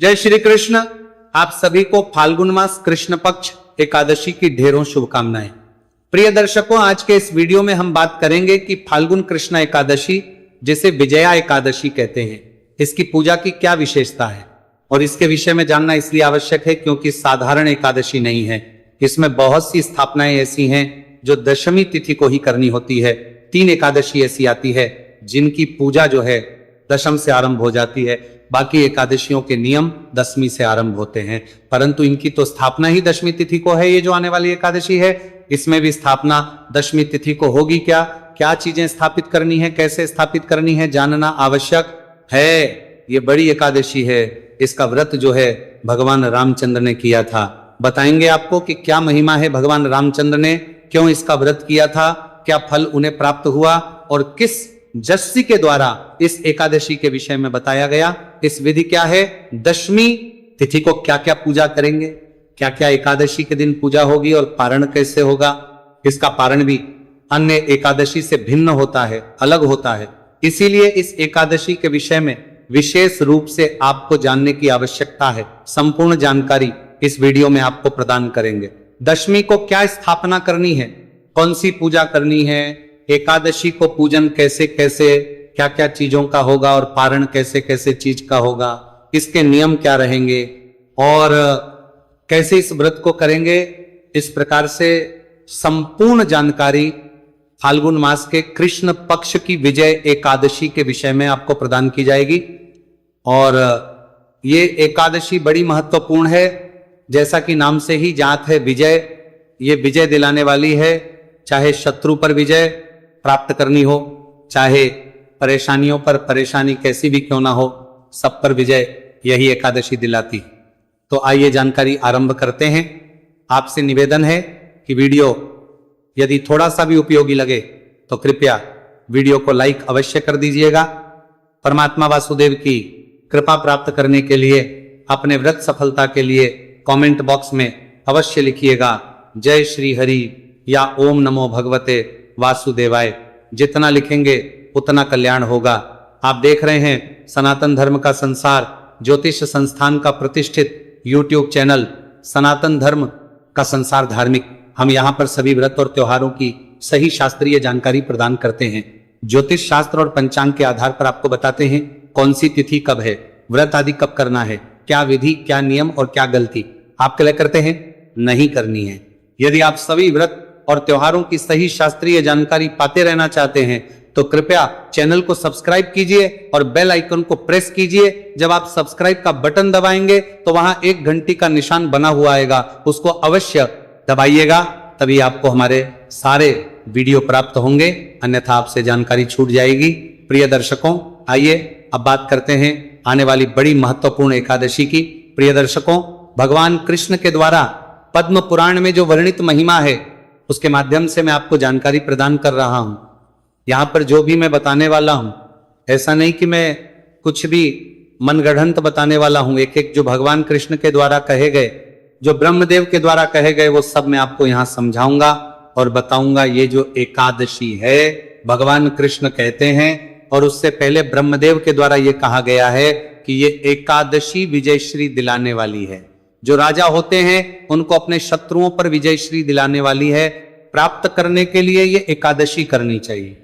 जय श्री कृष्ण। आप सभी को फाल्गुन मास कृष्ण पक्ष एकादशी की ढेरों शुभकामनाएं। प्रिय दर्शकों, आज के इस वीडियो में हम बात करेंगे कि फाल्गुन कृष्ण एकादशी, जिसे विजया एकादशी कहते हैं, इसकी पूजा की क्या विशेषता है। और इसके विषय में जानना इसलिए आवश्यक है क्योंकि साधारण एकादशी नहीं है। इसमें बहुत सी स्थापनाएं ऐसी हैं जो दशमी तिथि को ही करनी होती है। 3 एकादशी ऐसी आती है जिनकी पूजा जो है दशम से आरंभ हो जाती है। बाकी एकादशियों के नियम दशमी से आरंभ होते हैं, परंतु इनकी तो स्थापना ही दशमी तिथि को है। ये जो आने वाली एकादशी है, इसमें भी स्थापना दशमी तिथि को होगी। क्या चीजें स्थापित करनी है, कैसे स्थापित करनी है, जानना आवश्यक है। ये बड़ी एकादशी है, इसका व्रत जो है भगवान रामचंद्र ने किया था। बताएंगे आपको कि क्या महिमा है भगवान रामचंद्र ने क्यों इसका व्रत किया था, क्या फल उन्हें प्राप्त हुआ और किस जस्सी के द्वारा इस एकादशी के विषय में बताया गया। इस विधि क्या है, दशमी तिथि को क्या क्या पूजा करेंगे, क्या क्या एकादशी के दिन पूजा होगी और पारण कैसे होगा। इसका पारण भी अन्य एकादशी से भिन्न होता है, अलग होता है। इसीलिए इस एकादशी के विषय में विशेष रूप से आपको जानने की आवश्यकता है। संपूर्ण जानकारी इस वीडियो में आपको प्रदान करेंगे। दशमी को क्या स्थापना करनी है, कौन सी पूजा करनी है, एकादशी को पूजन कैसे कैसे क्या क्या चीजों का होगा और पारण कैसे कैसे चीज का होगा, इसके नियम क्या रहेंगे और कैसे इस व्रत को करेंगे। इस प्रकार से संपूर्ण जानकारी फाल्गुन मास के कृष्ण पक्ष की विजय एकादशी के विषय में आपको प्रदान की जाएगी। और ये एकादशी बड़ी महत्वपूर्ण है, जैसा कि नाम से ही जात है विजय। ये विजय दिलाने वाली है, चाहे शत्रु पर विजय प्राप्त करनी हो, चाहे परेशानियों पर परेशानी कैसी भी क्यों ना हो, सब पर विजय यही एकादशी दिलाती। तो आइए जानकारी आरंभ करते हैं। आपसे निवेदन है कि वीडियो यदि थोड़ा सा भी उपयोगी लगे तो कृपया वीडियो को लाइक अवश्य कर दीजिएगा। परमात्मा वासुदेव की कृपा प्राप्त करने के लिए, अपने व्रत सफलता के लिए कमेंट बॉक्स में अवश्य लिखिएगा जय श्री हरि या ओम नमो भगवते वासुदेवाय। जितना लिखेंगे उतना कल्याण होगा। आप देख रहे हैं सनातन धर्म का संसार ज्योतिष संस्थान का प्रतिष्ठित यूट्यूब चैनल सनातन धर्म का संसार धार्मिक। हम यहाँ पर सभी व्रत और त्योहारों की सही शास्त्रीय जानकारी प्रदान करते हैं। ज्योतिष शास्त्र और पंचांग के आधार पर आपको बताते हैं कौन सी तिथि कब है, व्रत आदि कब करना है, क्या विधि, क्या नियम और क्या गलती आपके लिए करते हैं, नहीं करनी है। यदि आप सभी व्रत और त्योहारों की सही शास्त्रीय जानकारी पाते रहना चाहते हैं तो कृपया चैनल को सब्सक्राइब कीजिए और बेल आइकन को प्रेस कीजिए। जब आप सब्सक्राइब का बटन दबाएंगे तो वहां एक घंटी का निशान बना हुआ आएगा, उसको अवश्य दबाइएगा, तभी आपको हमारे सारे वीडियो प्राप्त होंगे, अन्यथा आपसे जानकारी छूट जाएगी। प्रिय दर्शकों, आइए अब बात करते हैं आने वाली बड़ी महत्वपूर्ण एकादशी की। प्रिय दर्शकों, भगवान कृष्ण के द्वारा पद्म पुराण में जो वर्णित महिमा है उसके माध्यम से मैं आपको जानकारी प्रदान कर रहा हूं। यहां पर जो भी मैं बताने वाला हूं, ऐसा नहीं कि मैं कुछ भी मनगढ़ंत बताने वाला हूं। एक एक जो भगवान कृष्ण के द्वारा कहे गए, जो ब्रह्मदेव के द्वारा कहे गए, वो सब मैं आपको यहां समझाऊंगा और बताऊंगा। ये जो एकादशी है भगवान कृष्ण कहते हैं, और उससे पहले ब्रह्मदेव के द्वारा ये कहा गया है कि ये एकादशी विजयश्री दिलाने वाली है। जो राजा होते हैं उनको अपने शत्रुओं पर विजयश्री दिलाने वाली है। प्राप्त करने के लिए ये एकादशी करनी चाहिए।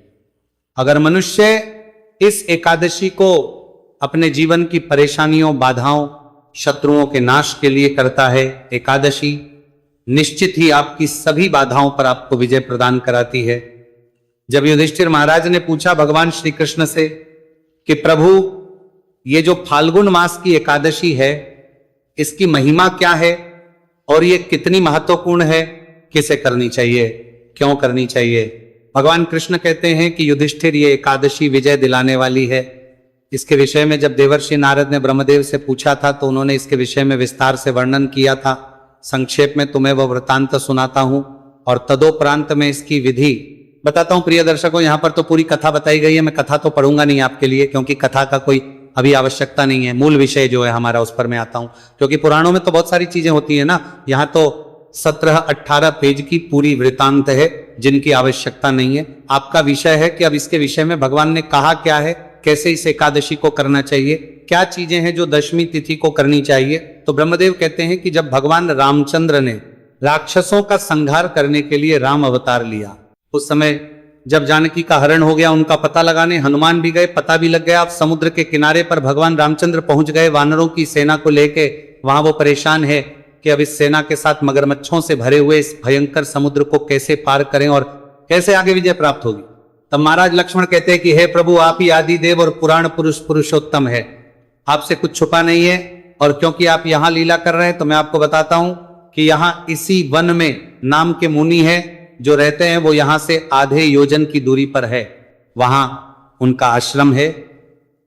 अगर मनुष्य इस एकादशी को अपने जीवन की परेशानियों, बाधाओं, शत्रुओं के नाश के लिए करता है, एकादशी निश्चित ही आपकी सभी बाधाओं पर आपको विजय प्रदान कराती है। जब युधिष्ठिर महाराज ने पूछा भगवान श्री कृष्ण से कि प्रभु, ये जो फाल्गुन मास की एकादशी है, इसकी महिमा क्या है और ये कितनी महत्वपूर्ण है, किसे करनी चाहिए, क्यों करनी चाहिए। भगवान कृष्ण कहते हैं कि युधिष्ठिर, ये एकादशी विजय दिलाने वाली है। इसके विषय में जब देवर्षि नारद ने ब्रह्मदेव से पूछा था तो उन्होंने इसके विषय में विस्तार से वर्णन किया था। संक्षेप में तुम्हें वह वृतांत सुनाता हूं और तदोपरांत में इसकी विधि बताता हूं। प्रिय दर्शकों, यहां पर तो पूरी कथा बताई गई है, मैं कथा तो पढ़ूंगा नहीं आपके लिए, क्योंकि कथा का कोई अभी आवश्यकता नहीं है। मूल विषय जो है हमारा, उस पर मैं आता हूं, क्योंकि पुराणों में तो बहुत सारी चीजें होती है ना। यहाँ तो 17-18 पेज की पूरी वृतांत है जिनकी आवश्यकता नहीं है। आपका विषय है कि अब इसके विषय में भगवान ने कहा क्या है, कैसे इस एकादशी को करना चाहिए, क्या चीजें हैं जो दशमी तिथि को करनी चाहिए। तो ब्रह्मदेव कहते हैं कि जब भगवान रामचंद्र ने राक्षसों का संहार करने के लिए राम अवतार लिया, उस समय जब जानकी का हरण हो गया, उनका पता लगाने हनुमान भी गए, पता भी लग गया। अब समुद्र के किनारे पर भगवान रामचंद्र पहुंच गए वानरों की सेना को लेके। वहां वो परेशान है कि अब इस सेना के साथ मगरमच्छों से भरे हुए इस भयंकर समुद्र को कैसे पार करें और कैसे आगे विजय प्राप्त होगी। तब महाराज लक्ष्मण कहते हैं कि हे प्रभु, आप ही आदि देव और पुराण पुरुष पुरुषोत्तम है, आपसे कुछ छुपा नहीं है। और क्योंकि आप यहां लीला कर रहे हैं तो मैं आपको बताता हूं कि यहां इसी वन में नाम के मुनि है जो रहते हैं, वो यहां से आधे योजन की दूरी पर है, वहां उनका आश्रम है।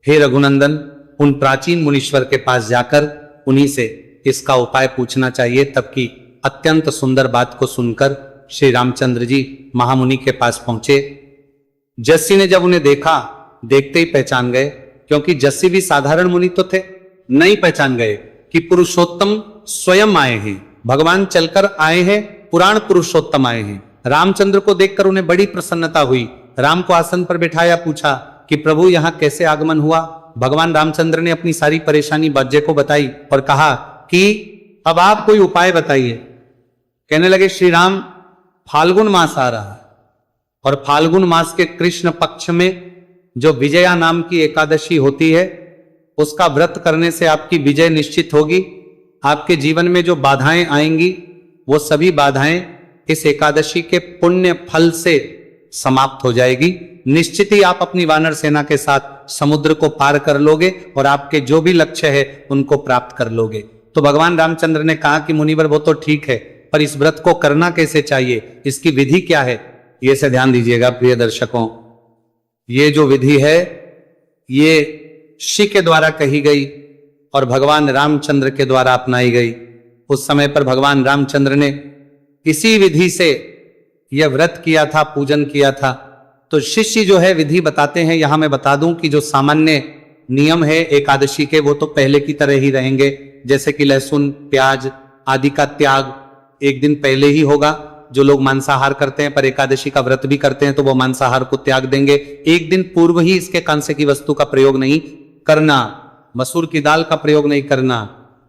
हे रघुनंदन, उन प्राचीन मुनीश्वर के पास जाकर उन्हीं से इसका उपाय पूछना चाहिए। तब की अत्यंत सुंदर बात को सुनकर श्री रामचंद्र जी महामुनि के पास पहुंचे। जस्सी ने जब उन्हें देखा, देखते ही पहचान गए, क्योंकि जस्सी भी साधारण मुनि तो थे, नहीं पहचान गए कि पुरुषोत्तम स्वयं आए हैं, भगवान चलकर आए हैं, पुराण पुरुषोत्तम आए हैं। रामचंद्र को देखकर उन्हें बड़ी प्रसन्नता हुई। राम को आसन पर बिठाया, पूछा कि प्रभु यहां कैसे आगमन हुआ। भगवान रामचंद्र ने अपनी सारी परेशानी बज्जे को बताई और कहा कि अब आप कोई उपाय बताइए। कहने लगे, श्री राम, फाल्गुन मास आ रहा है और फाल्गुन मास के कृष्ण पक्ष में जो विजया नाम की एकादशी होती है, उसका व्रत करने से आपकी विजय निश्चित होगी। आपके जीवन में जो बाधाएं आएंगी वो सभी बाधाएं इस एकादशी के पुण्य फल से समाप्त हो जाएगी। निश्चित ही आप अपनी वानर सेना के साथ समुद्र को पार कर लोगे और आपके जो भी लक्ष्य है उनको प्राप्त कर लोगे। तो भगवान रामचंद्र ने कहा कि मुनिवर, वो तो ठीक है, पर इस व्रत को करना कैसे चाहिए, इसकी विधि क्या है, ये से ध्यान दीजिएगा प्रिय दर्शकों। ये जो विधि है ये ऋषि के द्वारा कही गई और भगवान रामचंद्र के द्वारा अपनाई गई। उस समय पर भगवान रामचंद्र ने इसी विधि से यह व्रत किया था, पूजन किया था। तो शिष्य जो है विधि बताते हैं। यहां मैं बता दूं कि जो सामान्य नियम है एकादशी के वो तो पहले की तरह ही रहेंगे, जैसे कि लहसुन प्याज आदि का त्याग एक दिन पहले ही होगा। जो लोग मांसाहार करते हैं पर एकादशी का व्रत भी करते हैं तो वो मांसाहार को त्याग देंगे। एक दिन पूर्व ही इसके कांसे की वस्तु का प्रयोग नहीं करना, मसूर की दाल का प्रयोग नहीं करना,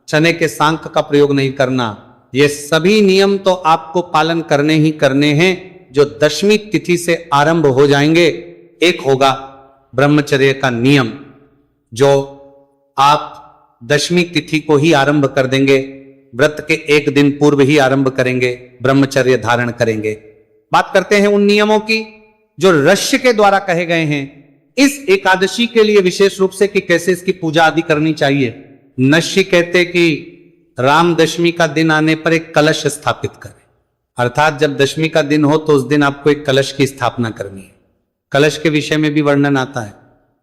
चने के सांख का प्रयोग नहीं करना। ये सभी नियम तो आपको पालन करने ही करने हैं जो दशमी तिथि से आरंभ हो जाएंगे। एक होगा ब्रह्मचर्य का नियम, जो आप दशमी तिथि को ही आरंभ कर देंगे, व्रत के एक दिन पूर्व ही आरंभ करेंगे, ब्रह्मचर्य धारण करेंगे। बात करते हैं उन नियमों की जो ऋषि के द्वारा कहे गए हैं इस एकादशी के लिए, विशेष रूप से कि कैसे इसकी पूजा आदि करनी चाहिए। नश्य कहते कि राम दशमी का दिन आने पर एक कलश स्थापित करें, अर्थात जब दशमी का दिन हो तो उस दिन आपको एक कलश की स्थापना करनी है। कलश के विषय में भी वर्णन आता है,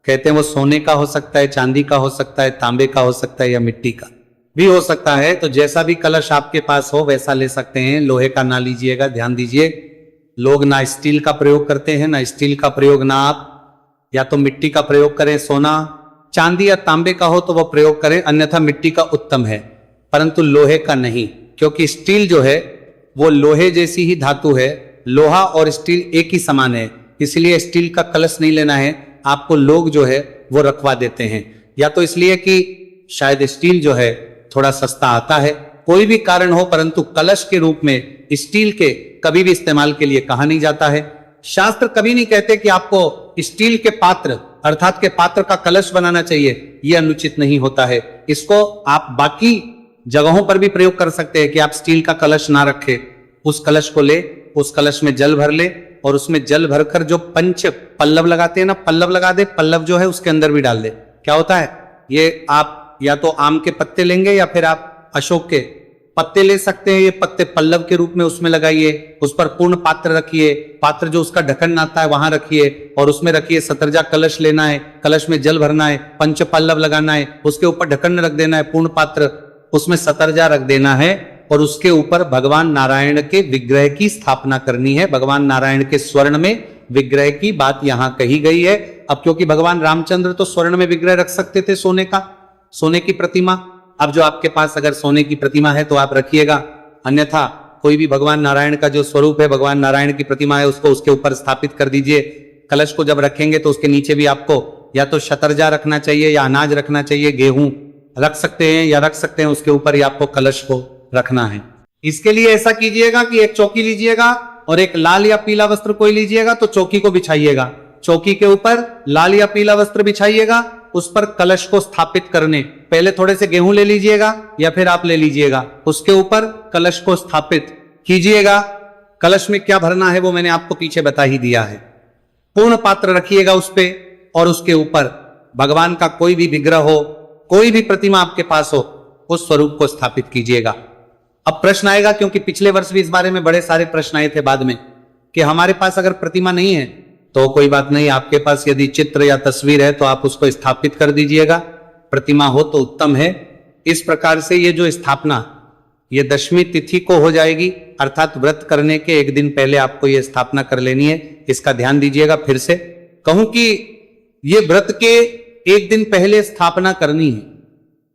कहते हैं वो सोने का हो सकता है, चांदी का हो सकता है, तांबे का हो सकता है या मिट्टी का भी हो सकता है। तो जैसा भी कलश आपके पास हो वैसा ले सकते हैं, लोहे का ना लीजिएगा। ध्यान दीजिए, लोग ना स्टील का प्रयोग करते हैं, ना स्टील का प्रयोग ना आप, या तो मिट्टी का प्रयोग करें। सोना चांदी या तांबे का हो तो वह प्रयोग करें, अन्यथा मिट्टी का उत्तम है, परंतु लोहे का नहीं, क्योंकि स्टील जो है वो लोहे जैसी ही धातु है। लोहा और स्टील एक ही समान है, इसलिए स्टील का कलश नहीं लेना है। आपको लोग जो है वो रखवा देते हैं, या तो इसलिए कि शायद स्टील जो है थोड़ा सस्ता आता है, कोई भी कारण हो, परंतु कलश के रूप में स्टील के कभी भी इस्तेमाल के लिए कहा नहीं जाता है। शास्त्र कभी नहीं कहते कि आपको स्टील के पात्र अर्थात के पात्र का कलश बनाना चाहिए, यह अनुचित नहीं होता है। इसको आप बाकी जगहों पर भी प्रयोग कर सकते हैं कि आप स्टील का कलश ना रखें, उस कलश को ले, उस कलश में जल भर ले और उसमें जल भरकर जो पंच पल्लव लगाते हैं ना, पल्लव लगा दे, पल्लव जो है उसके अंदर भी डाल दे। क्या होता है ये, आप या तो आम के पत्ते लेंगे या फिर आप अशोक के पत्ते ले सकते हैं। ये पत्ते पल्लव के रूप में उसमें लगाइए, उस पर पूर्ण पात्र रखिए, पात्र जो उसका ढक्कन आता है वहां रखिए और उसमें रखिए। सतरजा कलश लेना है, कलश में जल भरना है, पंच पल्लव लगाना है, उसके ऊपर ढक्कन रख देना है, पूर्ण पात्र, उसमें सतरजा रख देना है और उसके ऊपर भगवान नारायण के विग्रह की स्थापना करनी है। भगवान नारायण के स्वर्ण में विग्रह की बात यहां कही गई है। अब क्योंकि भगवान रामचंद्र तो स्वर्ण में विग्रह रख सकते थे, सोने का, सोने की प्रतिमा। अब जो आपके पास अगर सोने की प्रतिमा है तो आप रखिएगा, अन्यथा कोई भी भगवान नारायण का जो स्वरूप है, भगवान नारायण की प्रतिमा है, उसको उसके ऊपर स्थापित कर दीजिए। कलश को जब रखेंगे तो उसके नीचे भी आपको या तो शतरजा रखना चाहिए या अनाज रखना चाहिए, गेहूं रख सकते हैं या रख सकते हैं उसके ऊपर, या आपको कलश को रखना है। इसके लिए ऐसा कीजिएगा कि एक चौकी लीजिएगा और एक लाल या पीला वस्त्र कोई लीजिएगा, तो चौकी को बिछाइएगा, चौकी के ऊपर लाल या पीला वस्त्र बिछाइएगा, उस पर कलश को स्थापित करने पहले थोड़े से गेहूं ले लीजिएगा या फिर आप ले लीजिएगा, उसके ऊपर कलश को स्थापित कीजिएगा। कलश में क्या भरना है वो मैंने आपको पीछे बता ही दिया है। पूर्ण पात्र रखिएगा उस पे और उसके ऊपर भगवान का कोई भी विग्रह हो, कोई भी प्रतिमा आपके पास हो, उस स्वरूप को स्थापित कीजिएगा। अब प्रश्न आएगा, क्योंकि पिछले वर्ष भी इस बारे में बड़े सारे प्रश्न आए थे बाद में, कि हमारे पास अगर प्रतिमा नहीं है तो कोई बात नहीं, आपके पास यदि चित्र या तस्वीर है तो आप उसको स्थापित कर दीजिएगा, प्रतिमा हो तो उत्तम है। इस प्रकार से ये जो स्थापना ये दशमी तिथि को हो जाएगी, अर्थात व्रत करने के एक दिन पहले आपको ये स्थापना कर लेनी है, इसका ध्यान दीजिएगा। फिर से कहूं कि ये व्रत के एक दिन पहले स्थापना करनी है।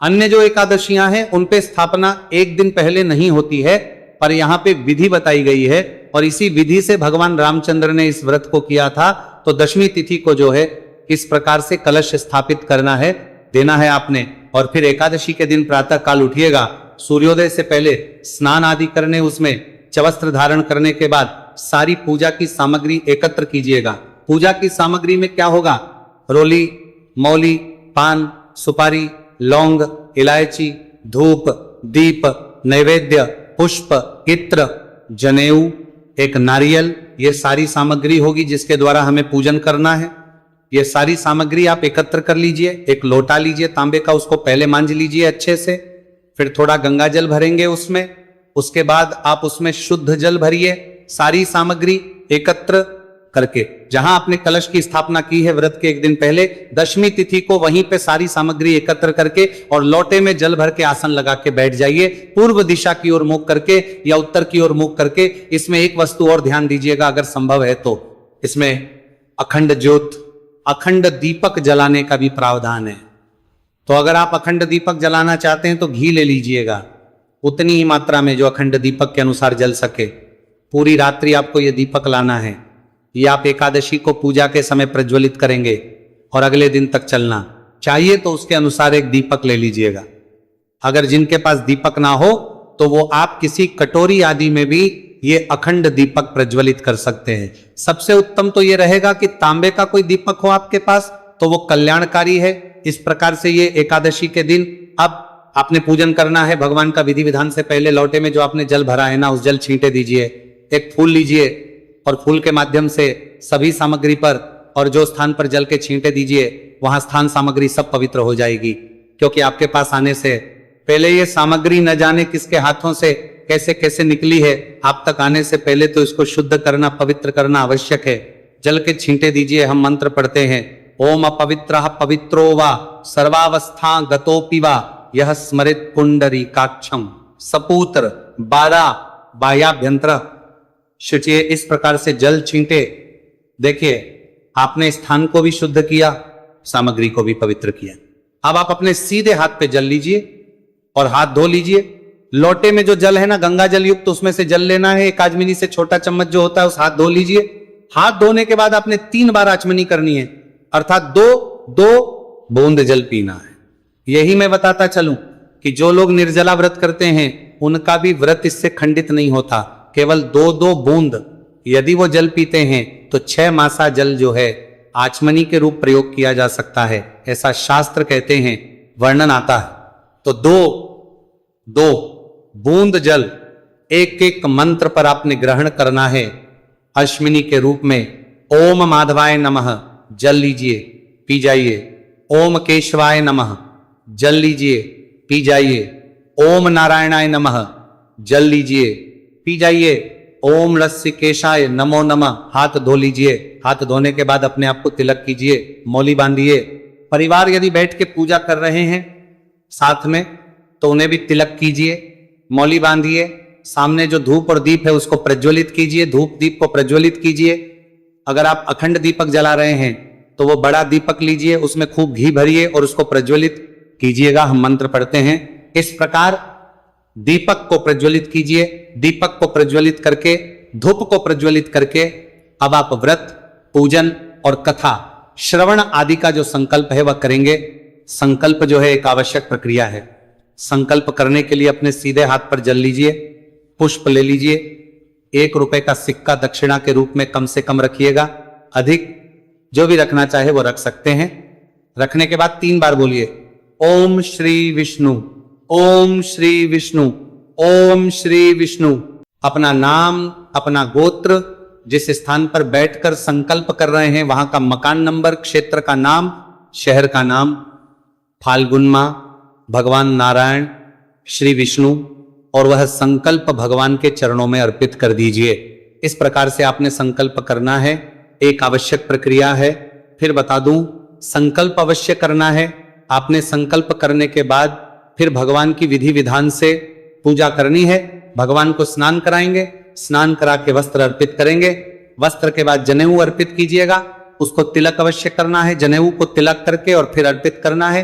अन्य जो एकादशियां हैं उन पे स्थापना एक दिन पहले नहीं होती है, पर यहां पे विधि बताई गई है और इसी विधि से भगवान रामचंद्र ने इस व्रत को किया था। तो दशमी तिथि को जो है इस प्रकार से कलश स्थापित करना है, देना है आपने। और फिर एकादशी के दिन प्रातः काल उठिएगा, सूर्योदय से पहले स्नान आदि करने, उसमें चवस्त्र धारण करने के बाद सारी पूजा की सामग्री एकत्र कीजिएगा। पूजा की सामग्री में क्या होगा? रोली, मौली, पान, सुपारी, लौंग, इलायची, धूप, दीप, नैवेद्य, पुष्प, इत्र, जनेऊ, एक नारियल, ये सारी सामग्री होगी जिसके द्वारा हमें पूजन करना है। ये सारी सामग्री आप एकत्र कर लीजिए। एक लोटा लीजिए तांबे का, उसको पहले मांझ लीजिए अच्छे से, फिर थोड़ा गंगा जल भरेंगे उसमें, उसके बाद आप उसमें शुद्ध जल भरिए। सारी सामग्री एकत्र करके जहां आपने कलश की स्थापना की है व्रत के एक दिन पहले, दशमी तिथि को वहीं पे सारी सामग्री एकत्र करके और लोटे में जल भर के आसन लगा के बैठ जाइए, पूर्व दिशा की ओर मुख करके या उत्तर की ओर मुख करके। इसमें एक वस्तु और ध्यान दीजिएगा अगर संभव है तो, इसमें अखंड ज्योत, अखंड दीपक जलाने का भी प्रावधान है। तो अगर आप अखंड दीपक जलाना चाहते हैं तो घी ले लीजिएगा, उतनी ही मात्रा में जो अखंड दीपक के अनुसार जल सके। पूरी रात्रि आपको यह दीपक लाना है। ये आप एकादशी को पूजा के समय प्रज्वलित करेंगे और अगले दिन तक चलना चाहिए, तो उसके अनुसार एक दीपक ले लीजिएगा। अगर जिनके पास दीपक ना हो तो वो आप किसी कटोरी आदि में भी ये अखंड दीपक प्रज्वलित कर सकते हैं। सबसे उत्तम तो ये रहेगा कि तांबे का कोई दीपक हो आपके पास, तो वो कल्याणकारी है। इस प्रकार से ये एकादशी के दिन अब आपने पूजन करना है भगवान का विधि विधान से पहले। लोटे में जो आपने जल भरा है ना, उस जल छींटे दीजिए। एक फूल लीजिए और फूल के माध्यम से सभी सामग्री पर और जो स्थान पर जल के छींटे दीजिए वहां स्थान सामग्री सब पवित्र हो जाएगी। क्योंकि आपके पास आने से पहले ये सामग्री न जाने किसके हाथों से कैसे कैसे निकली है, आप तक आने से पहले तो इसको शुद्ध करना, पवित्र करना आवश्यक है। जल के छींटे दीजिए। हम मंत्र पढ़ते हैं, ओम अपवित्रः पवित्रो वा सर्वावस्था गतोपि वा यह स्मरित पुंडरीकाक्षं सपूत्र बारा बायाभ्यंतर शुचिये। इस प्रकार से जल छींटे। देखिए, आपने स्थान को भी शुद्ध किया, सामग्री को भी पवित्र किया। अब आप अपने सीधे हाथ पे जल लीजिए और हाथ धो लीजिए। लोटे में जो जल है ना, गंगा जल युक्त, तो उसमें से जल लेना है। एक आचमनी से छोटा चम्मच जो होता है उस हाथ धो लीजिए। हाथ धोने के बाद आपने 3 बार आचमनी करनी है, अर्थात 2 बूंद जल पीना है। यही मैं बताता चलूं कि जो लोग निर्जला व्रत करते हैं उनका भी व्रत इससे खंडित नहीं होता। केवल 2 बूंद यदि वो जल पीते हैं तो 6 मासा जल जो है आचमनी के रूप प्रयोग किया जा सकता है, ऐसा शास्त्र कहते हैं, वर्णन आता है। तो 2 बूंद जल एक एक मंत्र पर आपने ग्रहण करना है अश्विनी के रूप में। ओम माधवाय नमः जल लीजिए, पी जाइए। ओम केशवाय नमः जल लीजिए, पी जाइए। ओम नारायणाय नमः जल लीजिए, पी जाइए। ओम ऋषिकेशाय नमो नमः हाथ धो लीजिए। हाथ धोने के बाद अपने आप को तिलक कीजिए, मौली बांधिए। परिवार यदि बैठ के पूजा कर रहे हैं साथ में तो उन्हें भी तिलक कीजिए, मौली बांधिए। सामने जो धूप और दीप है उसको प्रज्वलित कीजिए, धूप दीप को प्रज्वलित कीजिए। अगर आप अखंड दीपक जला रहे हैं तो वो बड़ा दीपक लीजिए, उसमें खूब घी भरिए और उसको प्रज्वलित कीजिएगा। हम मंत्र पढ़ते हैं इस प्रकार। दीपक को प्रज्वलित कीजिए। दीपक को प्रज्वलित करके, धूप को प्रज्वलित करके अब आप व्रत, पूजन और कथा श्रवण आदि का जो संकल्प है वह करेंगे। संकल्प जो है एक आवश्यक प्रक्रिया है। संकल्प करने के लिए अपने सीधे हाथ पर जल लीजिए, पुष्प ले लीजिए, 1 रुपए का सिक्का दक्षिणा के रूप में कम से कम रखिएगा, अधिक जो भी रखना चाहे वो रख सकते हैं। रखने के बाद 3 बार बोलिए ओम श्री विष्णु, ओम श्री विष्णु, ओम श्री विष्णु। अपना नाम, अपना गोत्र, जिस स्थान पर बैठकर संकल्प कर रहे हैं वहां का मकान नंबर, क्षेत्र का नाम, शहर का नाम, फाल्गुन माह, भगवान नारायण, श्री विष्णु, और वह संकल्प भगवान के चरणों में अर्पित कर दीजिए। इस प्रकार से आपने संकल्प करना है, एक आवश्यक प्रक्रिया है। फिर बता दूं, संकल्प अवश्य करना है। आपने संकल्प करने के बाद फिर भगवान की विधि विधान से पूजा करनी है। भगवान को स्नान कराएंगे, स्नान करा के वस्त्र अर्पित करेंगे। वस्त्र के बाद जनेऊ अर्पित कीजिएगा, उसको तिलक अवश्य करना है। जनेऊ को तिलक करके और फिर अर्पित करना है।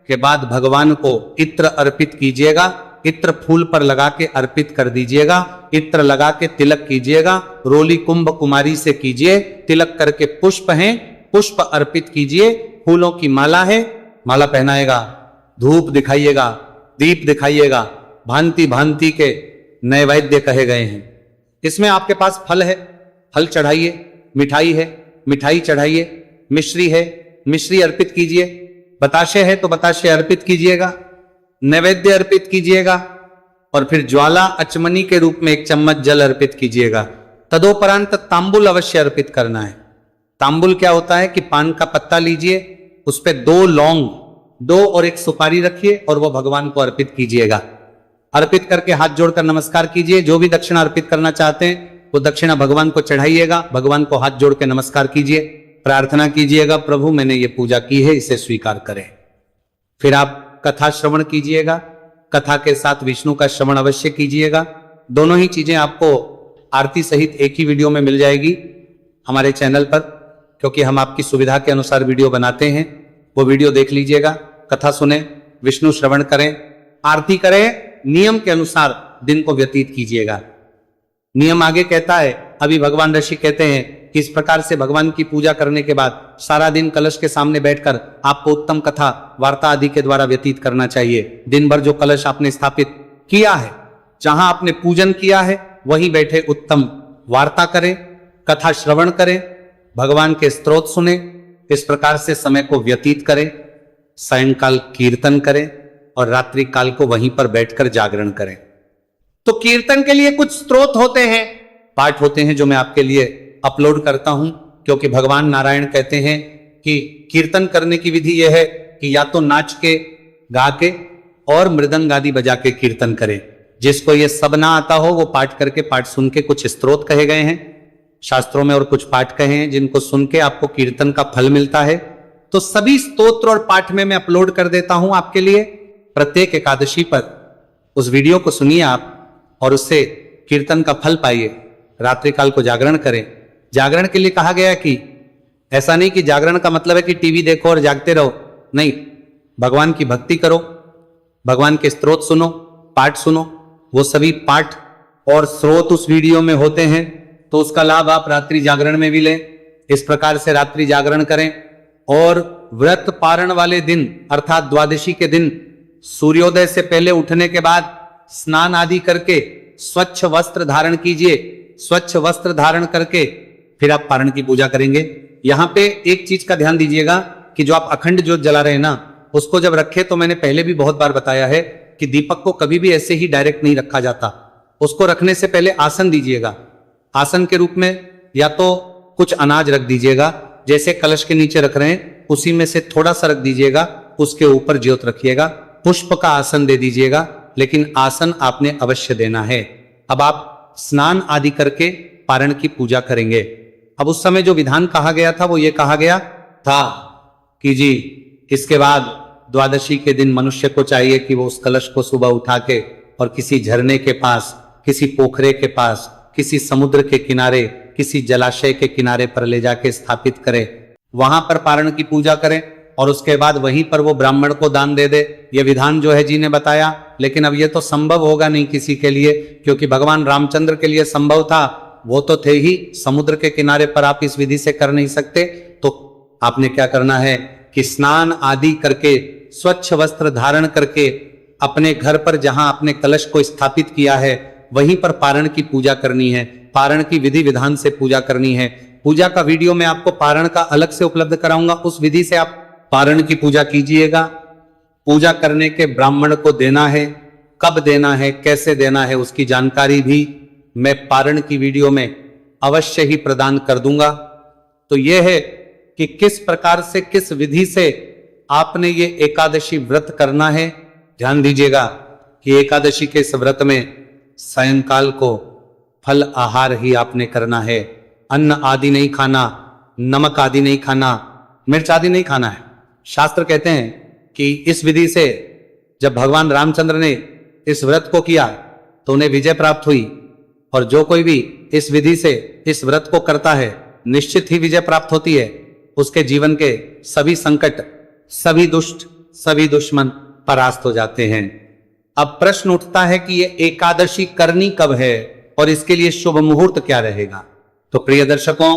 के बाद भगवान को इत्र अर्पित कीजिएगा, इत्र फूल पर लगा के अर्पित कर दीजिएगा। इत्र लगा के तिलक कीजिएगा, रोली कुंभ कुमारी से कीजिए। तिलक करके पुष्प हैं, पुष्प अर्पित कीजिए। फूलों की माला है, माला पहनाएगा। धूप दिखाइएगा, दीप दिखाइएगा, भांति भांति के नैवेद्य कहे गए हैं। इसमें आपके पास फल है, फल चढ़ाइए, मिठाई है, मिठाई चढ़ाइए, मिश्री है, मिश्री अर्पित कीजिए, बताशे है तो बताशे अर्पित कीजिएगा, नैवेद्य अर्पित कीजिएगा, और फिर ज्वाला अचमनी के रूप में 1 चम्मच जल अर्पित कीजिएगा। तदोपरांत तांबुल अवश्य अर्पित करना है। तांबुल क्या होता है कि पान का पत्ता लीजिए, उस पे 2 लौंग, 2 और 1 सुपारी रखिए और वो भगवान को अर्पित कीजिएगा। अर्पित करके हाथ जोड़कर नमस्कार कीजिए। जो भी दक्षिणा अर्पित करना चाहते हैं वो दक्षिणा भगवान को चढ़ाइएगा। भगवान को हाथ जोड़ के नमस्कार कीजिए, प्रार्थना कीजिएगा, प्रभु मैंने ये पूजा की है, इसे स्वीकार करें। फिर आप कथा श्रवण कीजिएगा, कथा के साथ विष्णु का श्रवण अवश्य कीजिएगा। दोनों ही चीजें आपको आरती सहित एक ही वीडियो में मिल जाएगी हमारे चैनल पर, क्योंकि हम आपकी सुविधा के अनुसार वीडियो बनाते हैं। वो वीडियो देख लीजिएगा, कथा सुने, विष्णु श्रवण करें, आरती करें, नियम के अनुसार दिन को व्यतीत कीजिएगा। नियम आगे कहता है, अभी भगवान ऋषि कहते हैं कि इस प्रकार से भगवान की पूजा करने के बाद सारा दिन कलश के सामने बैठकर आपको उत्तम कथा वार्ता आदि के द्वारा व्यतीत करना चाहिए। दिन भर जो कलश आपने स्थापित किया है, जहां आपने पूजन किया है, वहीं बैठे उत्तम वार्ता करें, कथा श्रवण करें, भगवान के स्तोत्र सुने। इस प्रकार से समय को व्यतीत करें। सायंकाल कीर्तन करें और रात्रि काल को वहीं पर बैठकर जागरण करें। तो कीर्तन के लिए कुछ स्त्रोत होते हैं, पाठ होते हैं, जो मैं आपके लिए अपलोड करता हूं, क्योंकि भगवान नारायण कहते हैं कि कीर्तन करने की विधि यह है कि या तो नाच के, गा के और मृदंग आदि बजा के कीर्तन करें। जिसको ये सब ना आता हो वो पाठ करके, पाठ सुन के, कुछ स्तोत्र कहे गए हैं शास्त्रों में और कुछ पाठ कहे हैं जिनको सुन के आपको कीर्तन का फल मिलता है। तो सभी स्तोत्र और पाठ में मैं अपलोड कर देता हूं आपके लिए प्रत्येक एकादशी पर। उस वीडियो को सुनिए आप और उससे कीर्तन का फल पाइए। रात्रि काल को जागरण करें। जागरण के लिए कहा गया कि ऐसा नहीं कि जागरण का मतलब है कि टीवी देखो और जागते रहो, नहीं, भगवान की भक्ति करो, भगवान के स्त्रोत सुनो, पाठ सुनो। वो सभी पाठ और स्रोत उस वीडियो में होते हैं, तो उसका लाभ आप रात्रि जागरण में भी लें। इस प्रकार से रात्रि जागरण करें और व्रत पारण वाले दिन अर्थात द्वादशी के दिन सूर्योदय से पहले उठने के बाद स्नान आदि करके स्वच्छ वस्त्र धारण कीजिए। स्वच्छ वस्त्र धारण करके फिर आप पारण की पूजा करेंगे। यहाँ पे एक चीज का ध्यान दीजिएगा कि जो आप अखंड ज्योत जला रहे हैं ना, उसको जब रखे, तो मैंने पहले भी बहुत बार बताया है कि दीपक को कभी भी ऐसे ही डायरेक्ट नहीं रखा जाता। उसको रखने से पहले आसन दीजिएगा। आसन के रूप में या तो कुछ अनाज रख दीजिएगा, जैसे कलश के नीचे रख रहे हैं उसी में से थोड़ा सा रख दीजिएगा, उसके ऊपर ज्योत रखिएगा। पुष्प का आसन दे दीजिएगा, लेकिन आसन आपने अवश्य देना है। अब आप स्नान आदि करके पारण की पूजा करेंगे। अब उस समय जो विधान कहा गया था वो ये कहा गया था कि जी इसके बाद द्वादशी के दिन मनुष्य को चाहिए कि वो उस कलश को सुबह उठा के और किसी झरने के पास, किसी पोखरे के पास, किसी समुद्र के किनारे, किसी जलाशय के किनारे पर ले जाके स्थापित करे, वहां पर पारण की पूजा करें और उसके बाद वहीं पर वो ब्राह्मण को दान दे दे। ये विधान जो है जी ने बताया, लेकिन अब ये तो संभव होगा नहीं किसी के लिए, क्योंकि भगवान रामचंद्र के लिए संभव था, वो तो थे ही, समुद्र के किनारे पर आप इस विधि से कर नहीं सकते। तो आपने क्या करना है कि स्नान आदि करके स्वच्छ वस्त्र धारण करके अपने घर पर जहां आपने कलश को स्थापित किया है वहीं पर पारण की पूजा करनी है। पारण की विधि विधान से पूजा करनी है। पूजा का वीडियो मैं आपको पारण का अलग से उपलब्ध कराऊंगा, उस विधि से आप पारण की पूजा कीजिएगा। पूजा करने के ब्राह्मण को देना है, कब देना है, कैसे देना है, उसकी जानकारी भी मैं पारण की वीडियो में अवश्य ही प्रदान कर दूंगा। तो यह है कि किस प्रकार से किस विधि से आपने ये एकादशी व्रत करना है। ध्यान दीजिएगा कि एकादशी के इस व्रत में सायंकाल को फल आहार ही आपने करना है। अन्न आदि नहीं खाना, नमक आदि नहीं खाना, मिर्च आदि नहीं खाना है। शास्त्र कहते हैं कि इस विधि से जब भगवान रामचंद्र ने इस व्रत को किया तो उन्हें विजय प्राप्त हुई, और जो कोई भी इस विधि से इस व्रत को करता है निश्चित ही विजय प्राप्त होती है। उसके जीवन के सभी संकट, सभी दुष्ट, सभी दुश्मन परास्त हो जाते हैं। अब प्रश्न उठता है कि ये एकादशी करनी कब है और इसके लिए शुभ मुहूर्त क्या रहेगा। तो प्रिय दर्शकों,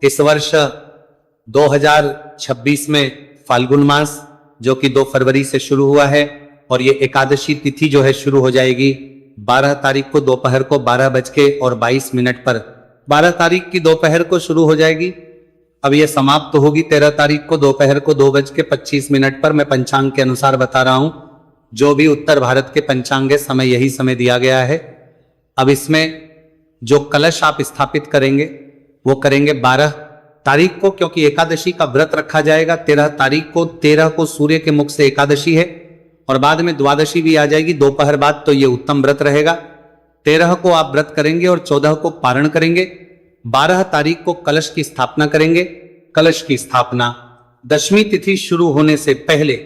इस वर्ष 2026 में फाल्गुन मास जो कि 2 फरवरी से शुरू हुआ है, और ये एकादशी तिथि जो है शुरू हो जाएगी 12 तारीख को दोपहर को 12:22 पर। 12 तारीख की दोपहर को शुरू हो जाएगी। अब ये समाप्त तो होगी 13 तारीख को दोपहर को 2:25 पर। मैं पंचांग के अनुसार बता रहा हूं, जो भी उत्तर भारत के पंचांग है समय यही समय दिया गया है। अब इसमें जो कलश आप स्थापित करेंगे वो करेंगे 12 तारीख को, क्योंकि एकादशी का व्रत रखा जाएगा 13 तारीख को। 13 को सूर्य के मुख से एकादशी है और बाद में द्वादशी भी आ जाएगी दोपहर बाद, तो ये उत्तम व्रत रहेगा। 13 को आप व्रत करेंगे और 14 को पारण करेंगे। 12 तारीख को कलश की स्थापना करेंगे। कलश की स्थापना दशमी तिथि शुरू होने से पहले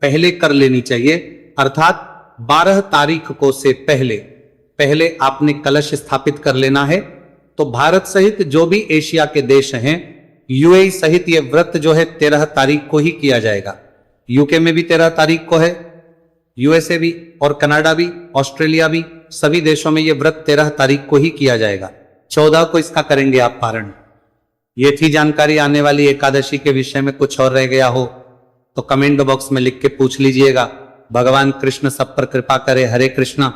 पहले कर लेनी चाहिए, अर्थात 12 तारीख को से पहले आपने कलश स्थापित कर लेना है। तो भारत सहित जो भी एशिया के देश हैं, यूएई सहित ये व्रत जो है 13 तारीख को ही किया जाएगा। यूके में भी 13 तारीख को है, यूएसए भी और कनाडा भी, ऑस्ट्रेलिया भी, सभी देशों में ये व्रत 13 तारीख को ही किया जाएगा। 14 को इसका करेंगे आप पारण। ये थी जानकारी आने वाली एकादशी के विषय में। कुछ और रह गया हो तो कमेंट बॉक्स में लिख के पूछ लीजिएगा। भगवान कृष्ण सब पर कृपा करे। हरे कृष्णा।